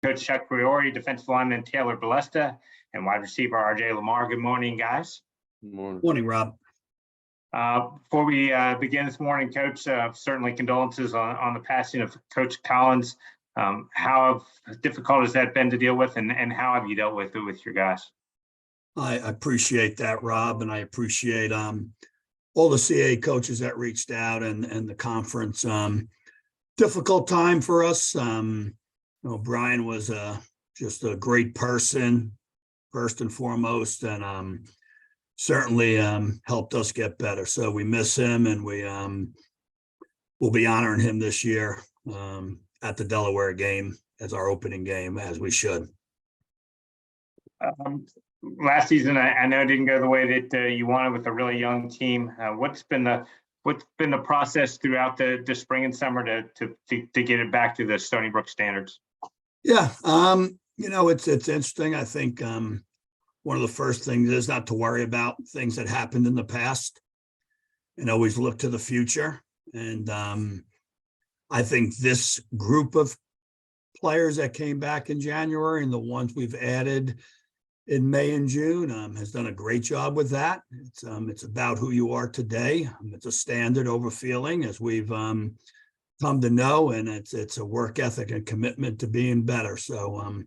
Coach Chuck Priore, defensive lineman Taylor Bolesta, and wide receiver RJ Lamarre. Good morning, guys. Good morning. Morning, Rob. Before we begin this morning, Coach, certainly condolences on the passing of Coach Collins. How difficult has that been to deal with, and how have you dealt with it with your guys? I appreciate that, Rob, and I appreciate all the CAA coaches that reached out and the conference. Difficult time for us. Brian was just a great person, first and foremost, and certainly helped us get better. So we miss him, and we'll be honoring him this year at the Delaware game as our opening game, as we should. Last season, I know it didn't go the way that you wanted with a really young team. What's been the process throughout the spring and summer to get it back to the Stony Brook standards? Yeah, it's interesting. I think one of the first things is not to worry about things that happened in the past and always look to the future. And I think this group of players that came back in January and the ones we've added in May and June has done a great job with that. It's about who you are today. It's a standard over feeling, as we've come to know, and it's a work ethic and commitment to being better. So,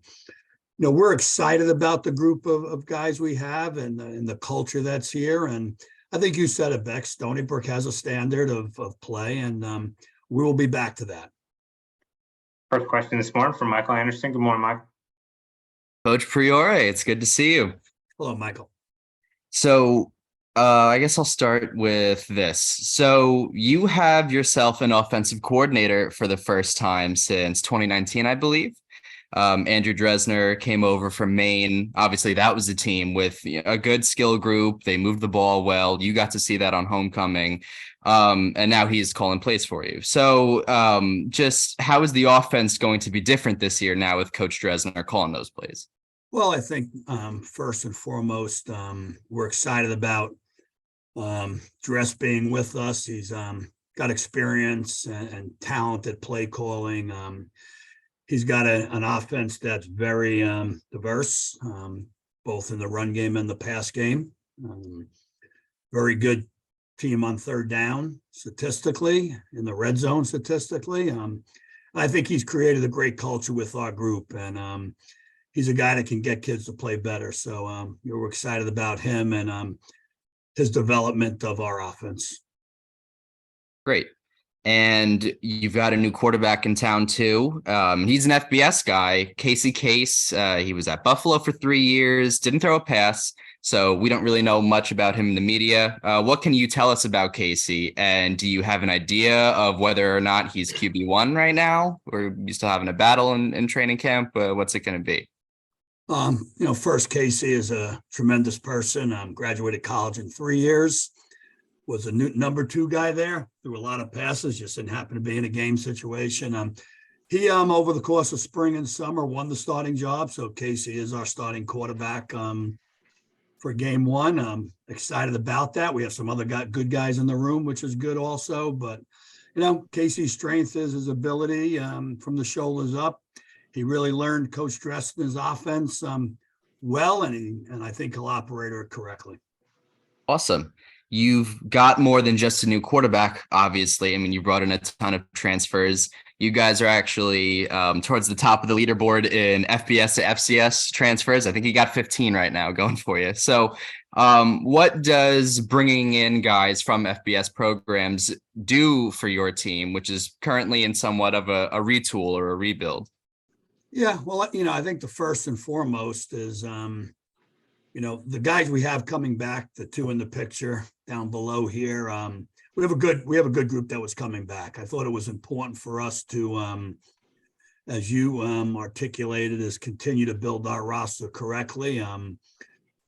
we're excited about the group of guys we have and the culture that's here. And I think you said it, Beck. Stony Brook has a standard of play, and we will be back to that. First question this morning from Michael Anderson. Good morning, Mike. Coach Priore, it's good to see you. Hello, Michael. So I guess I'll start with this. So you have yourself an offensive coordinator for the first time since 2019, I believe. Andrew Dresner came over from Maine. Obviously, that was a team with a good skill group. They moved the ball well. You got to see that on homecoming. And now he's calling plays for you. So just how is the offense going to be different this year now with Coach Dresner calling those plays? Well, I think first and foremost, we're excited about Dress being with us. He's got experience and talented play calling. He's got an offense that's very diverse, both in the run game and the pass game. Very good team on third down statistically, in the red zone statistically. I think he's created a great culture with our group, and he's a guy that can get kids to play better. So we're excited about him and his development of our offense. Great. And you've got a new quarterback in town too. He's an FBS guy, Casey Case. He was at Buffalo for 3 years, didn't throw a pass. So we don't really know much about him in the media. What can you tell us about Casey? And do you have an idea of whether or not he's QB1 right now? Or you still having a battle in training camp? What's it going to be? First, Casey is a tremendous person. Graduated college in 3 years. Was a number 2 guy there. Threw a lot of passes, just didn't happen to be in a game situation. He over the course of spring and summer won the starting job. So Casey is our starting quarterback for game 1. I'm excited about that. We have some other good guys in the room, which is good also. But Casey's strength is his ability from the shoulders up. He really learned Coach Dresner's offense well, and I think he'll operate it correctly. Awesome. You've got more than just a new quarterback, obviously. I mean, you brought in a ton of transfers. You guys are actually towards the top of the leaderboard in FBS to FCS transfers. I think you got 15 right now going for you. So what does bringing in guys from FBS programs do for your team, which is currently in somewhat of a retool or a rebuild? Yeah, well, I think the first and foremost is the guys we have coming back, the 2 in the picture down below here. We have a good group that was coming back. I thought it was important for us to, as you articulated, is continue to build our roster correctly. And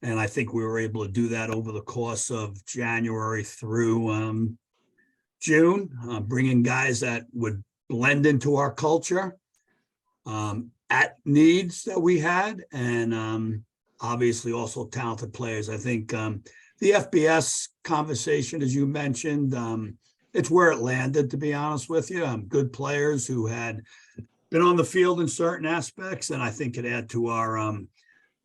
I think we were able to do that over the course of January through June, bringing guys that would blend into our culture at needs that we had, and obviously also talented players. I think the FBS conversation, as you mentioned, it's where it landed, to be honest with you. Good players who had been on the field in certain aspects, and I think could add to our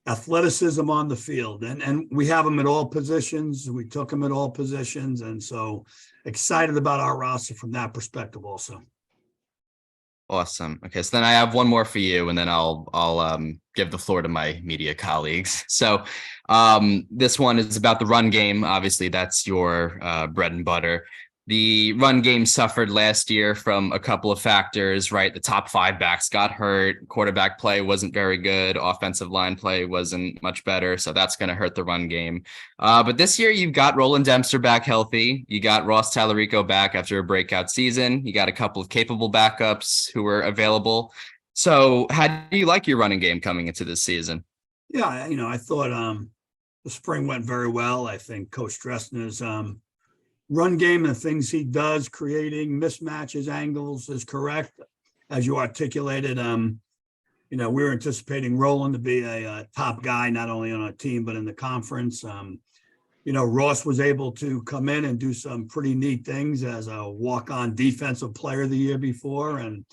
athleticism on the field. And we have them at all positions. We took them at all positions, and so excited about our roster from that perspective also. Awesome. Okay, so then I have one more for you, and then I'll give the floor to my media colleagues. So this one is about the run game. Obviously, that's your bread and butter. The run game suffered last year from a couple of factors, right? The top 5 backs got hurt. Quarterback play wasn't very good. Offensive line play wasn't much better. So that's going to hurt the run game. But this year, you've got Roland Dempster back healthy. You got Ross Tallarico back after a breakout season. You got a couple of capable backups who were available. So how do you like your running game coming into this season? Yeah, I thought the spring went very well. I think Coach Dressner's run game and the things he does, creating mismatches, angles, is correct. As you articulated, we're anticipating Roland to be a top guy, not only on our team, but in the conference. Ross was able to come in and do some pretty neat things as a walk-on defensive player the year before. And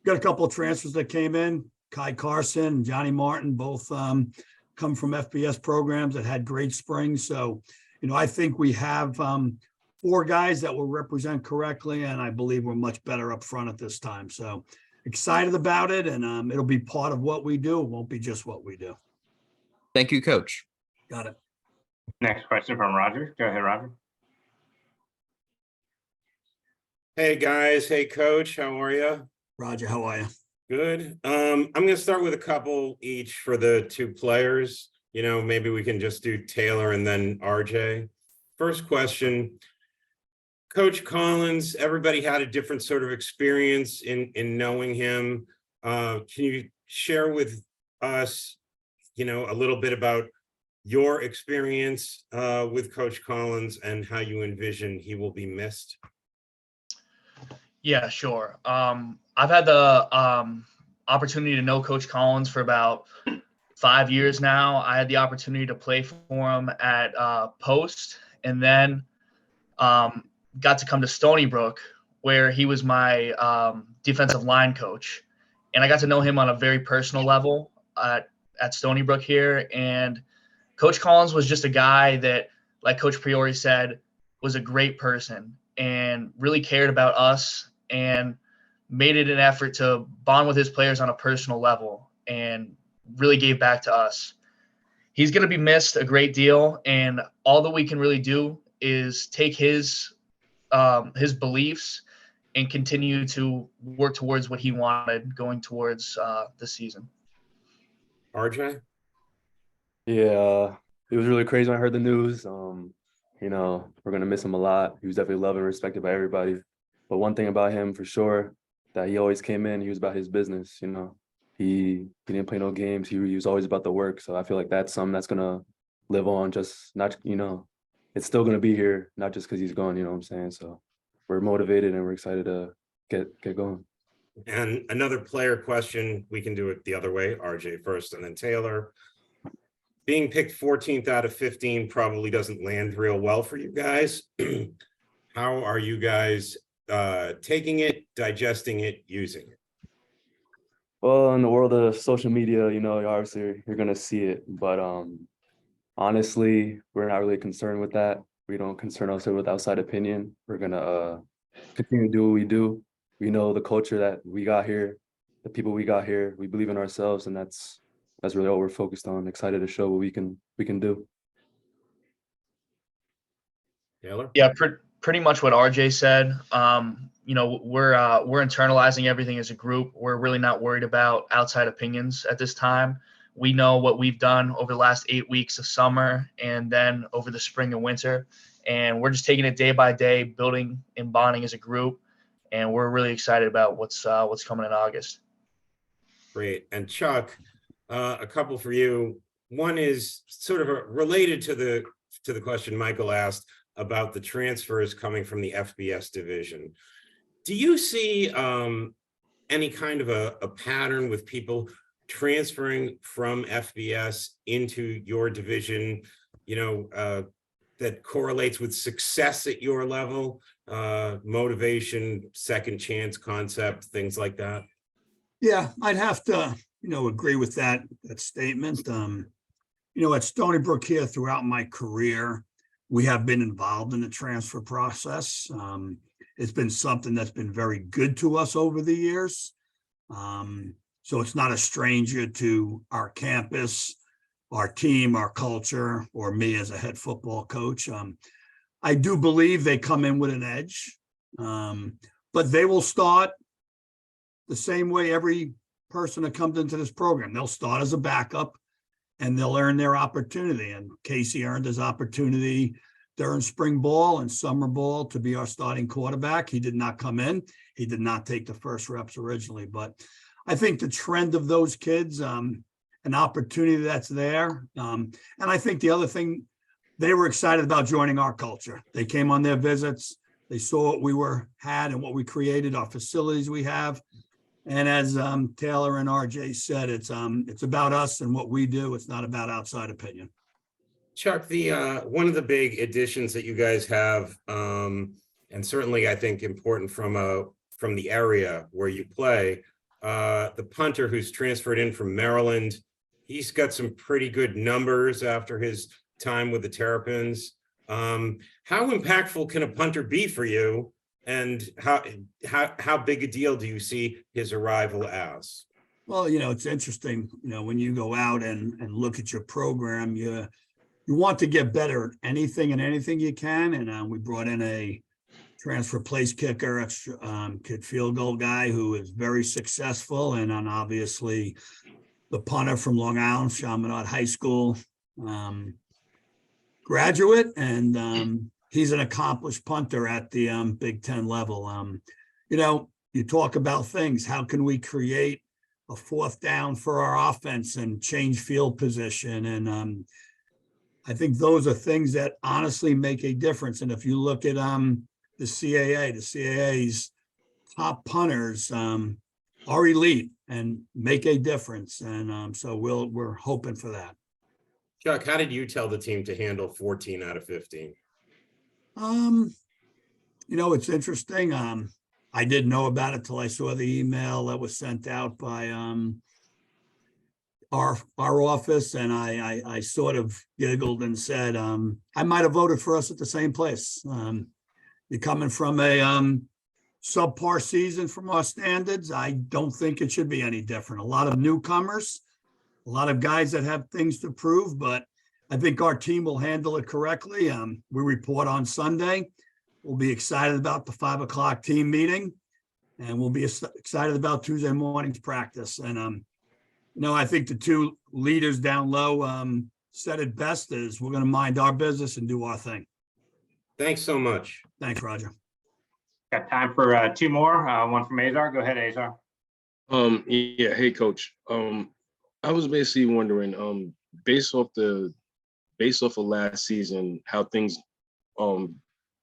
got a couple of transfers that came in. Kai Carson and Johnny Martin, both come from FBS programs that had great springs. So, I think we have 4 guys that will represent correctly, and I believe we're much better up front at this time. So excited about it, and it'll be part of what we do. It won't be just what we do. Thank you, Coach. Got it. Next question from Roger. Go ahead, Roger. Hey, guys. Hey, Coach. How are you? Roger, how are you? Good. I'm going to start with a couple each for the 2 players. Maybe we can just do Taylor and then RJ. First question. Coach Collins, everybody had a different sort of experience in knowing him. Can you share with us, a little bit about your experience with Coach Collins and how you envision he will be missed? Yeah, sure. I've had the opportunity to know Coach Collins for about 5 years now. I had the opportunity to play for him at Post, and then got to come to Stony Brook, where he was my defensive line coach. And I got to know him on a very personal level at Stony Brook here. And Coach Collins was just a guy that, like Coach Priore said, was a great person and really cared about us and made it an effort to bond with his players on a personal level and really gave back to us. He's going to be missed a great deal, and all that we can really do is take his beliefs and continue to work towards what he wanted going towards the season. RJ? Yeah, it was really crazy when I heard the news. We're going to miss him a lot. He was definitely loved and respected by everybody. But one thing about him for sure, that he always came in, he was about his business, He didn't play no games. He was always about the work. So I feel like that's something that's going to live on, just not, it's still going to be here, not just because he's gone, you know what I'm saying? So we're motivated and we're excited to get going. And another player question, we can do it the other way, RJ first and then Taylor. Being picked 14th out of 15 probably doesn't land real well for you guys. How are you guys taking it, digesting it, using it? Well, in the world of social media, obviously you're going to see it. But honestly, we're not really concerned with that. We don't concern ourselves with outside opinion. We're going to continue to do what we do. We know the culture that we got here, the people we got here. We believe in ourselves, and that's really all we're focused on. Excited to show what we can do. Taylor? Yeah, pretty much what RJ said. We're internalizing everything as a group. We're really not worried about outside opinions at this time. We know what we've done over the last 8 weeks of summer and then over the spring and winter. And we're just taking it day by day, building and bonding as a group. And we're really excited about what's coming in August. Great. And Chuck, a couple for you. One is sort of related to the question Michael asked about the transfers coming from the FBS division. Do you see any kind of a pattern with people transferring from FBS into your division, that correlates with success at your level, motivation, second chance concept, things like that? Yeah, I'd have to, agree with that statement. At Stony Brook here throughout my career, we have been involved in the transfer process. It's been something that's been very good to us over the years. So it's not a stranger to our campus, our team, our culture, or me as a head football coach. I do believe they come in with an edge, but they will start the same way every person that comes into this program. They'll start as a backup and they'll earn their opportunity. And Casey earned his opportunity during spring ball and summer ball to be our starting quarterback. He did not come in. He did not take the first reps originally, but I think the trend of those kids, an opportunity that's there. And I think the other thing, they were excited about joining our culture. They came on their visits. They saw what we had and what we created, our facilities we have. And as Taylor and RJ said, it's about us and what we do. It's not about outside opinion. Chuck, the one of the big additions that you guys have, and certainly I think important from the area where you play, the punter who's transferred in from Maryland, he's got some pretty good numbers after his time with the Terrapins. How impactful can a punter be for you? And how big a deal do you see his arrival as? Well, it's interesting, when you go out and look at your program, you want to get better at anything and anything you can. And we brought in a transfer place kicker, kid field goal guy who is very successful. And obviously the punter from Long Island, Chaminade High School graduate. And he's an accomplished punter at the Big Ten level. You talk about things. How can we create a fourth down for our offense and change field position? And I think those are things that honestly make a difference. And if you look at the CAA's top punters are elite and make a difference. And so we're hoping for that. Chuck, how did you tell the team to handle 14 out of 15? It's interesting. I didn't know about it till I saw the email that was sent out by our office, and I sort of giggled and said, I might have voted for us at the same place. You're coming from a subpar season from our standards. I don't think it should be any different. A lot of newcomers, a lot of guys that have things to prove, but I think our team will handle it correctly. We report on Sunday. We'll be excited about the 5 o'clock team meeting, and we'll be excited about Tuesday morning's practice. And, I think the two leaders down low said it best is we're going to mind our business and do our thing. Thanks so much. Thanks, Roger. Got time for two more. One from Azar. Go ahead, Azar. Yeah. Hey, Coach. I was basically wondering, based off of last season, how things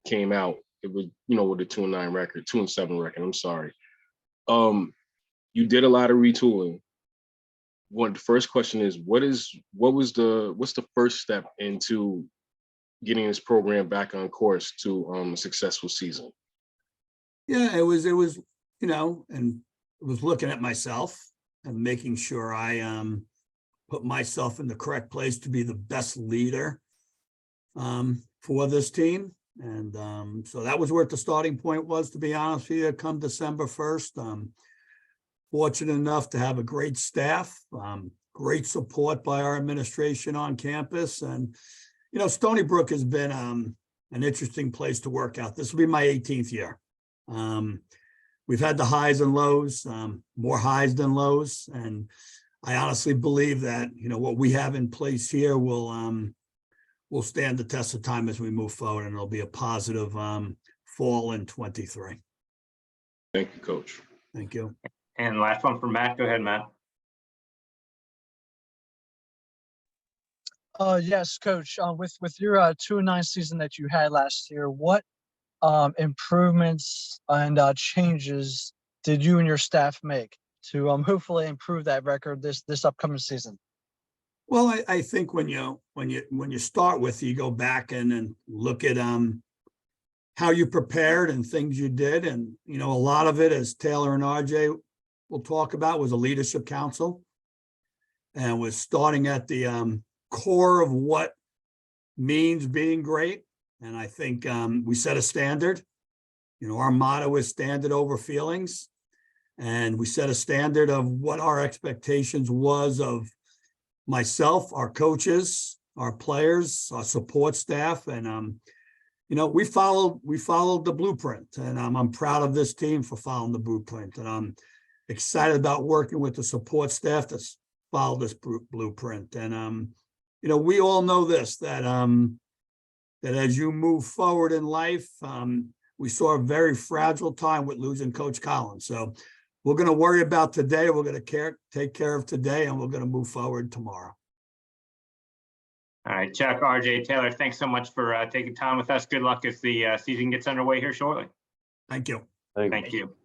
came out. It was, with a 2-9 record, 2-7 record. I'm sorry. You did a lot of retooling. The first question is, what's the first step into getting this program back on course to a successful season? Yeah, it was, and it was looking at myself and making sure I put myself in the correct place to be the best leader for this team. And so that was where the starting point was, to be honest with you, come December 1st. Fortunate enough to have a great staff, great support by our administration on campus. And, Stony Brook has been an interesting place to work out. This will be my 18th year. We've had the highs and lows, more highs than lows. And I honestly believe that, what we have in place here will stand the test of time as we move forward, and it'll be a positive fall in 23. Thank you, Coach. Thank you. And last one from Matt. Go ahead, Matt. Yes, Coach. With your 2-9 season that you had last year, what improvements and changes did you and your staff make to hopefully improve that record this upcoming season? Well, I think when you start with, you go back and look at how you prepared and things you did, and a lot of it, as Taylor and RJ we'll talk about was a leadership council. And we're starting at the core of what means being great. And I think we set a standard. You know, our motto is standard over feelings. And we set a standard of what our expectations was of myself, our coaches, our players, our support staff. And, you know, we followed the blueprint. And I'm proud of this team for following the blueprint. And I'm excited about working with the support staff to follow this blueprint. And, you know, we all know this, that as you move forward in life, we saw a very fragile time with losing Coach Collins. So we're going to worry about today. We're going to take care of today, and we're going to move forward tomorrow. All right, Chuck, RJ, Taylor, thanks so much for taking time with us. Good luck as the season gets underway here shortly. Thank you. Thank you. Thank you.